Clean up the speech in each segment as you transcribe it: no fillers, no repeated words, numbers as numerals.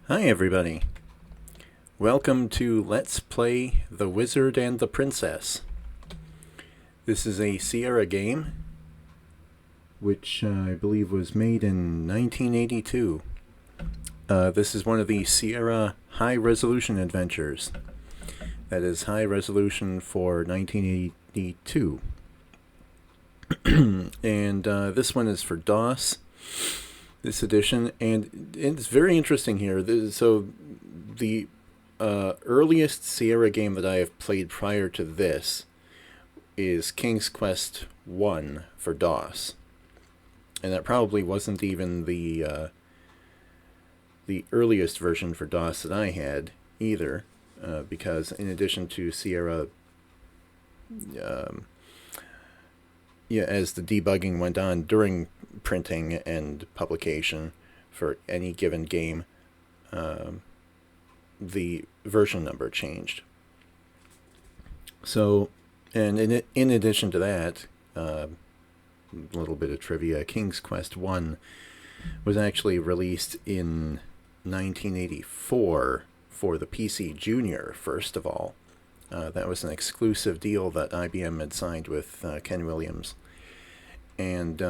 Hi everybody. Welcome to Let's Play The Wizard and the Princess. This is a Sierra game, which I believe was made in 1982. This is one of the Sierra High Resolution adventures. That is high resolution for 1982. And this one is for DOS. This edition, and it's very interesting here. So the earliest Sierra game that I have played prior to this is King's Quest 1 for DOS, and that probably wasn't even the earliest version for DOS that I had either, because in addition to Sierra, as the debugging went on during printing and publication for any given game, the version number changed. So, and in addition to that, a little bit of trivia, King's Quest 1 was actually released in 1984 for the PC Junior, first of all. That was an exclusive deal that IBM had signed with Ken Williams. And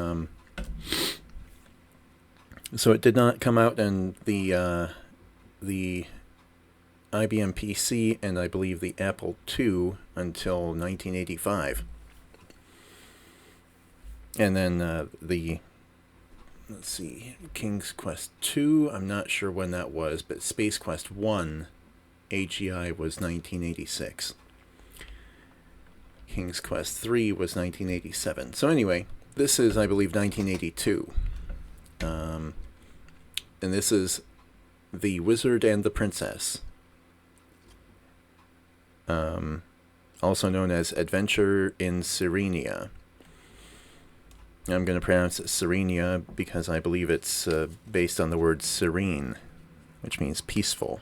so it did not come out in the IBM PC and I believe the Apple II until 1985. And then let's see, King's Quest 2, I'm not sure when that was, but Space Quest 1 AGI was 1986. King's Quest 3 was 1987. So anyway, this is, I believe, 1982. And this is The Wizard and the Princess. Also known as Adventure in Serenia. I'm going to pronounce it Serenia because I believe it's based on the word serene, which means peaceful.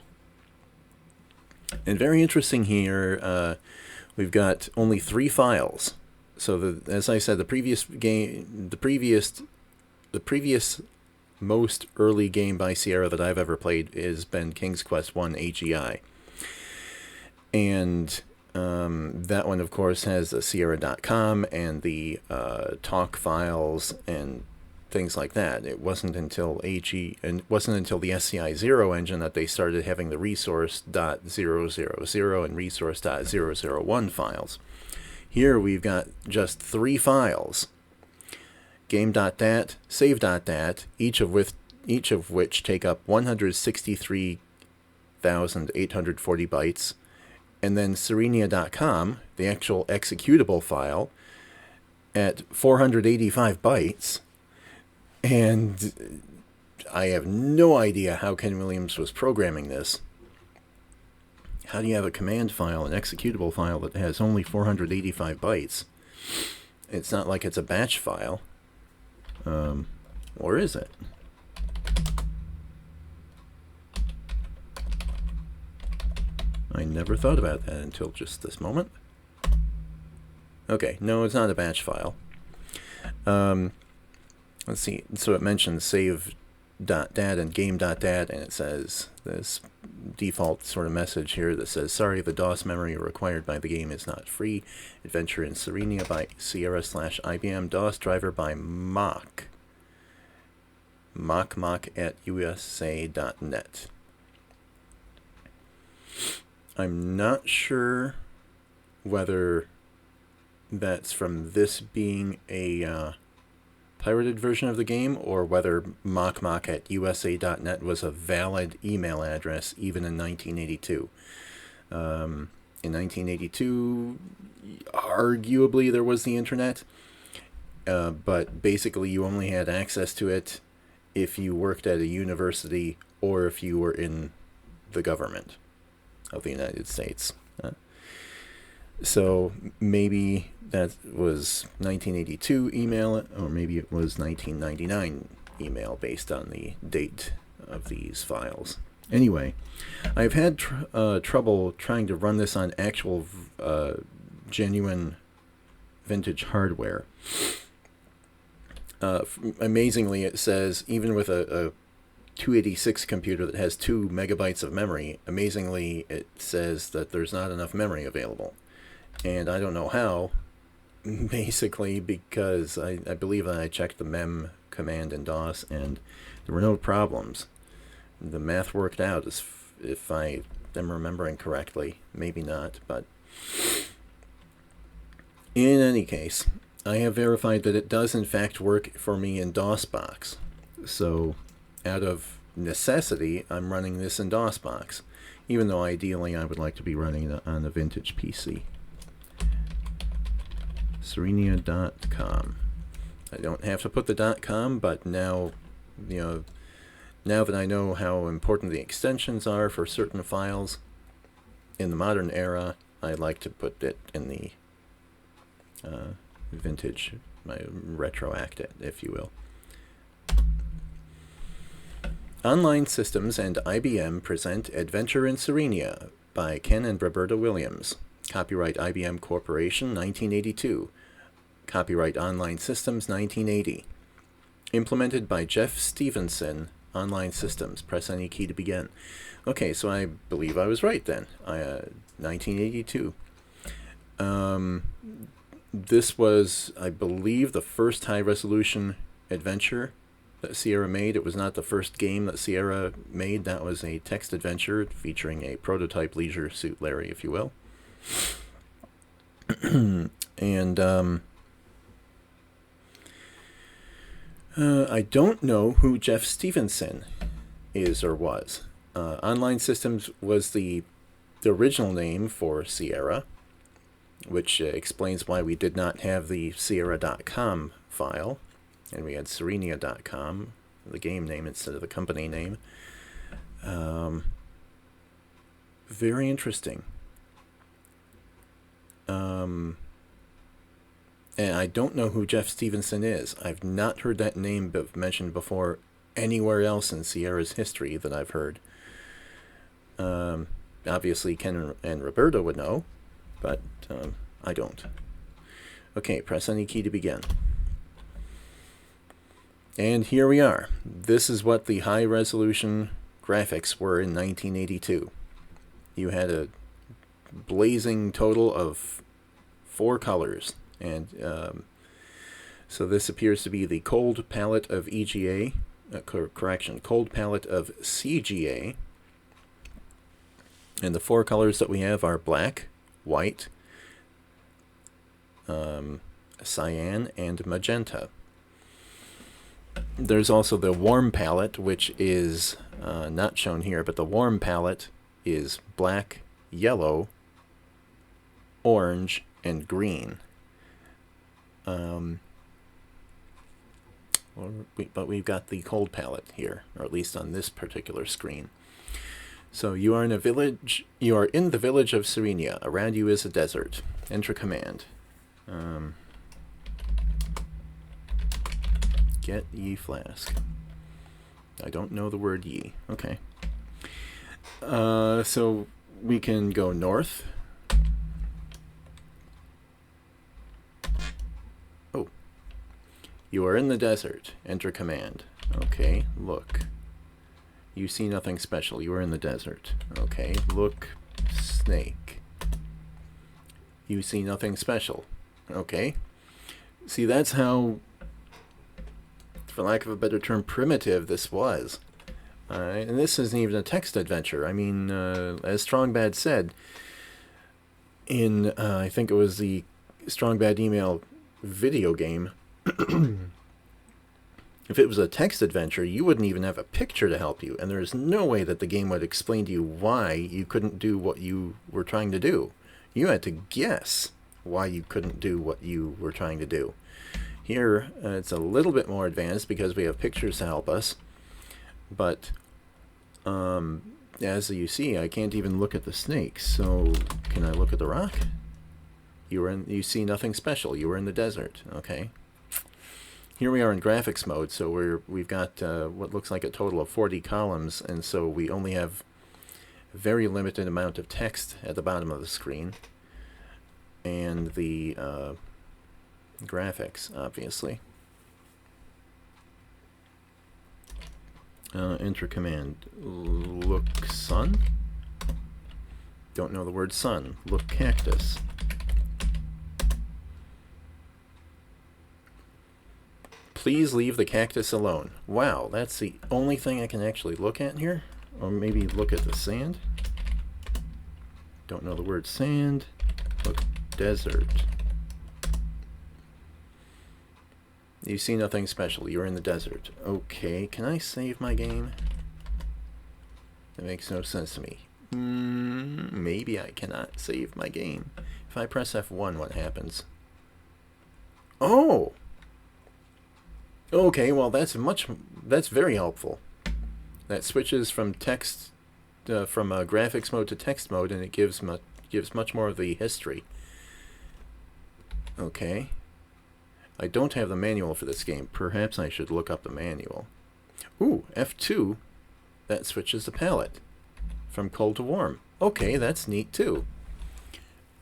And very interesting here, we've got only 3 files. So as I said, the previous most early game by Sierra that I've ever played has been King's Quest 1 AGI. And that one, of course, has the Sierra.com and the talk files and things like that. It wasn't until the SCI 0 engine that they started having the resource.000 and resource.001 files. Here we've got just 3 files: game.dat, save.dat, each of which take up 163,840 bytes, and then Serenia.com, the actual executable file, at 485 bytes. And I have no idea how Ken Williams was programming this. How do you have a command file, an executable file, that has only 485 bytes? It's not like it's a batch file. Or is it? I never thought about that until just this moment. Okay, no, it's not a batch file. Let's see. So it mentions save.dat and game.dat, and it says this default sort of message here that says, sorry, the DOS memory required by the game is not free. Adventure in Serenia by Sierra/IBM, DOS driver by Mock at usa.net. I'm not sure whether that's from this being a pirated version of the game, or whether mock at usa.net was a valid email address even in 1982. In 1982, arguably there was the internet, but basically you only had access to it if you worked at a university or if you were in the government of the United States. So maybe that was 1982 email, or maybe it was 1999 email based on the date of these files. Anyway, I've had trouble trying to run this on actual genuine vintage hardware. Amazingly, it says, even with a 286 computer that has 2 megabytes of memory, amazingly it says that there's not enough memory available. And I don't know how, basically because I believe that I checked the mem command in DOS and there were no problems. The math worked out, as if I am remembering correctly. Maybe not, but in any case, I have verified that it does in fact work for me in DOSBox. So out of necessity, I'm running this in DOSBox, even though ideally I would like to be running it on a vintage PC. Serenia.com. I don't have to put the .com, but now, now that I know how important the extensions are for certain files in the modern era, I like to put it in the vintage, retroact it, if you will. Online Systems and IBM present Adventure in Serenia by Ken and Roberta Williams. Copyright IBM Corporation, 1982. Copyright Online Systems, 1980. Implemented by Jeff Stevenson, Online Systems. Press any key to begin. Okay, so I believe I was right then. 1982. This was, I believe, the first high-resolution adventure that Sierra made. It was not the first game that Sierra made. That was a text adventure featuring a prototype Leisure Suit Larry, if you will. And I don't know who Jeff Stevenson is or was. Online Systems was the original name for Sierra, which explains why we did not have the Sierra.com file, and we had Serenia.com, the game name instead of the company name. Very interesting. And I don't know who Jeff Stevenson is. I've not heard that name mentioned before anywhere else in Sierra's history that I've heard. Obviously, Ken and Roberta would know, but I don't. Okay, press any key to begin. And here we are. This is what the high-resolution graphics were in 1982. You had a blazing total of 4 colors. And so this appears to be the cold palette of EGA, cold palette of CGA. And the 4 colors that we have are black, white, cyan, and magenta. There's also the warm palette, which is not shown here, but the warm palette is black, yellow, orange, and green. But we've got the cold palette here, or at least on this particular screen. So you are in a village. You are in the village of Serenia. Around you is a desert. Enter command. Get ye flask. I don't know the word ye. Okay. So we can go north. Oh. You are in the desert. Enter command. Okay, look. You see nothing special. You are in the desert. Okay, look. Snake. You see nothing special. Okay. See, that's how, for lack of a better term, primitive this was. And this isn't even a text adventure. I mean, as Strong Bad said, in, I think it was the Strong Bad Email video game, if it was a text adventure, you wouldn't even have a picture to help you, and there's no way that the game would explain to you why you couldn't do what you were trying to do. You had to guess why you couldn't do what you were trying to do. Here, it's a little bit more advanced because we have pictures to help us, but as you see, I can't even look at the snake, so can I look at the rock? You see nothing special. You were in the desert. Okay. Here we are in graphics mode, so we've got what looks like a total of 40 columns, and so we only have a very limited amount of text at the bottom of the screen, and the graphics, obviously. Enter command. Look sun. Don't know the word sun. Look cactus. Please leave the cactus alone. Wow, that's the only thing I can actually look at here. Or maybe look at the sand. Don't know the word sand. Look desert. You see nothing special. You're in the desert. Okay, can I save my game? That makes no sense to me. Maybe I cannot save my game. If I press F1, what happens? Oh! Okay, well that's very helpful. That switches from text, from graphics mode to text mode, and it gives much more of the history. Okay. I don't have the manual for this game. Perhaps I should look up the manual. Ooh, F2. That switches the palette from cold to warm. Okay, that's neat too.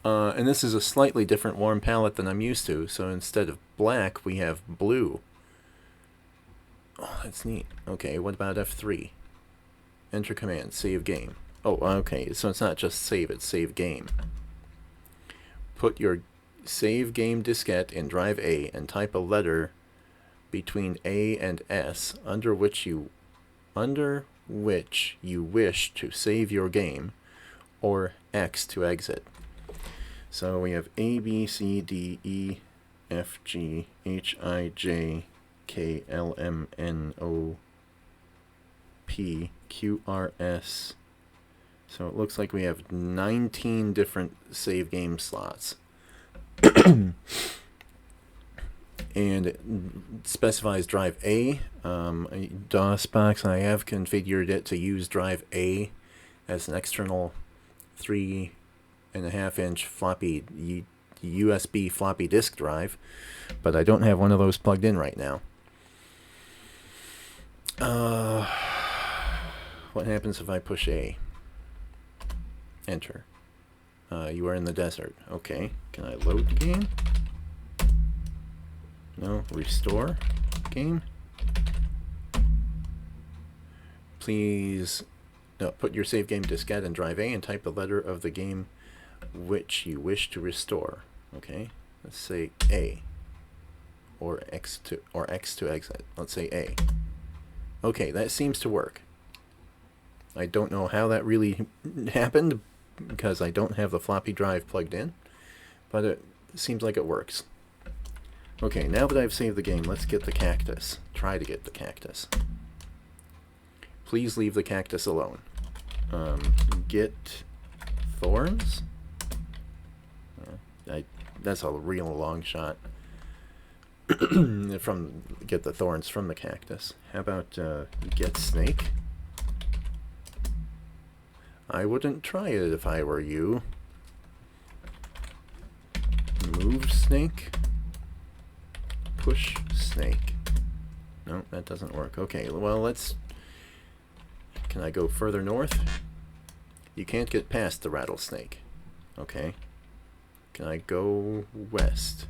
And this is a slightly different warm palette than I'm used to. So instead of black, we have blue. Oh, that's neat. Okay, what about F3? Enter command, save game. Oh, okay, so it's not just save, it's save game. Put your save game diskette in drive A and type a letter between A and S under which you wish to save your game, or X to exit. So we have A, B, C, D, E, F, G, H, I, J, K, L, M, N, O, P, Q, R, S. So it looks like we have 19 different save game slots. And it specifies drive A. DOSBox, I have configured it to use drive A as an external 3.5-inch floppy USB floppy disk drive, but I don't have one of those plugged in right now. What happens if I push A? Enter. You are in the desert. Okay. Can I load the game? No. Restore game? Please put your save game diskette in drive A and type the letter of the game which you wish to restore. Okay. Let's say A. Or X to exit. Let's say A. Okay, that seems to work. I don't know how that really happened, because I don't have the floppy drive plugged in, but it seems like it works. Okay, now that I've saved the game, let's get the cactus. Try to get the cactus. Please leave the cactus alone. Get thorns? That's a real long shot. Get the thorns from the cactus. How about get snake? I wouldn't try it if I were you. Move snake. Push snake. No, that doesn't work. Okay, well, let's... Can I go further north? You can't get past the rattlesnake. Okay. Can I go west?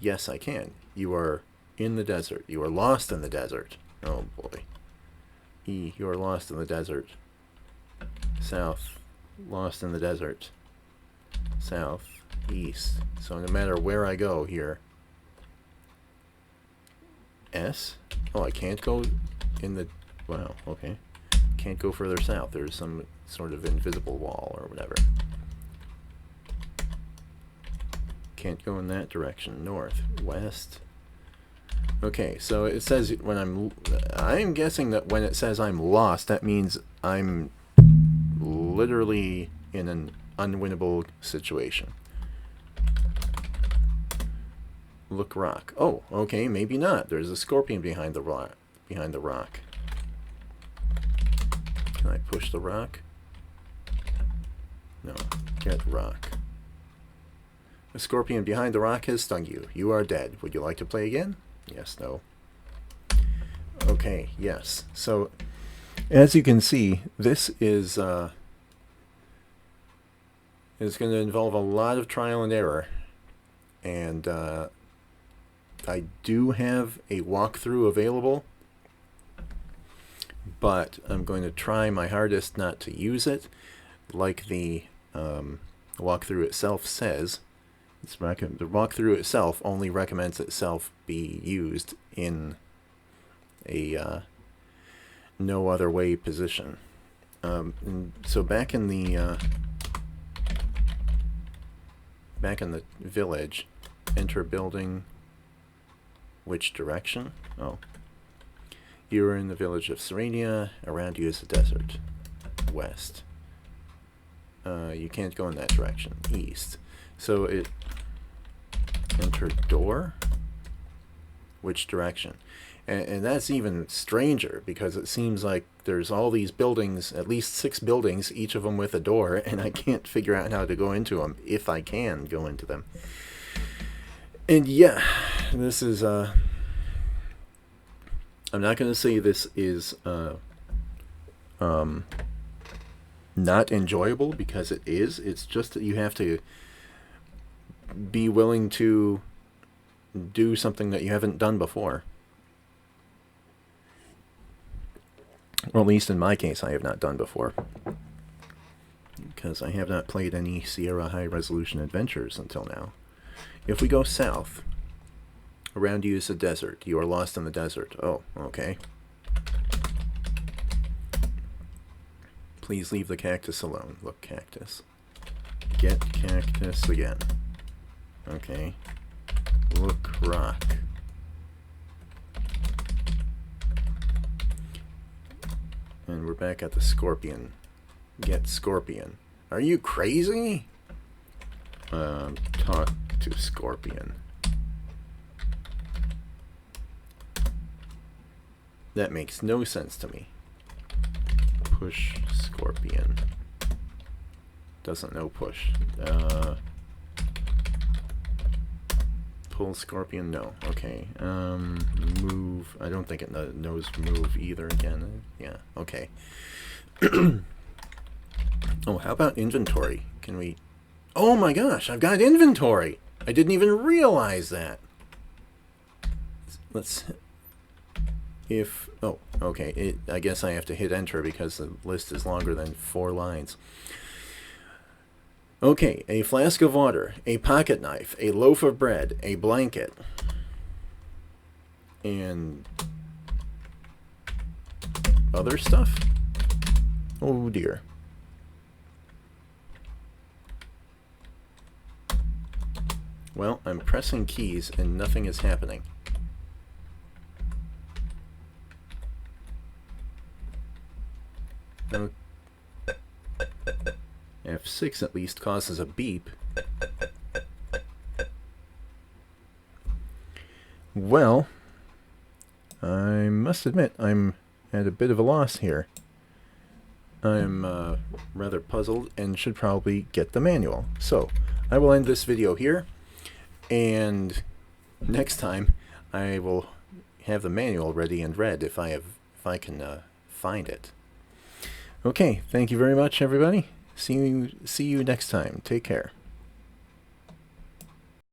Yes, I can. You are in the desert. You are lost in the desert. Oh, boy. E, you are lost in the desert. South, lost in the desert. South, east. So no matter where I go here. S? Oh, I can't go in the... Wow, okay. Can't go further south. There's some sort of invisible wall or whatever. Can't go in that direction. North, west. Okay, so it says when I'm guessing that when it says I'm lost, that means I'm literally in an unwinnable situation. Look rock. Oh, okay, maybe not. There's a scorpion behind the rock. Can I push the rock? No. Get rock. A scorpion behind the rock has stung you. You are dead. Would you like to play again? Yes, no. Okay, yes. So, as you can see, this is going to involve a lot of trial and error. And I do have a walkthrough available but I'm going to try my hardest not to use it. Like the walkthrough itself says, the walkthrough itself only recommends itself be used in a no other way position. So back in the village, enter building. Which direction? Oh. You are in the village of Serenia. Around you is the desert. West. You can't go in that direction. East. So it... Enter door? Which direction? And that's even stranger, because it seems like there's all these buildings, at least 6 buildings, each of them with a door, and I can't figure out how to go into them, if I can go into them. And yeah, this is, I'm not going to say this is not enjoyable, because it is. It's just that you have to be willing to do something that you haven't done before. Or at least in my case, I have not done before. Because I have not played any Sierra High Resolution Adventures until now. If we go south, around you is a desert. You are lost in the desert. Oh, okay. Please leave the cactus alone. Look, cactus. Get cactus again. Okay. Look, rock. And we're back at the scorpion. Get scorpion. Are you crazy? Talk to scorpion. That makes no sense to me. Push scorpion. Doesn't know push. Pull scorpion, no. Okay. Move. I don't think it knows move either again. Yeah, okay. Oh, how about inventory? Can we... Oh my gosh, I've got inventory! I didn't even realize that. Let's... If... Oh, okay. I guess I have to hit enter because the list is longer than 4 lines. Okay, a flask of water, a pocket knife, a loaf of bread, a blanket, and other stuff? Oh dear. Well, I'm pressing keys and nothing is happening. F6 at least causes a beep. Well, I must admit I'm at a bit of a loss here. I'm rather puzzled and should probably get the manual. So, I will end this video here, and next time I will have the manual ready and read if I can find it. Okay, thank you very much, everybody. See you next time. Take care.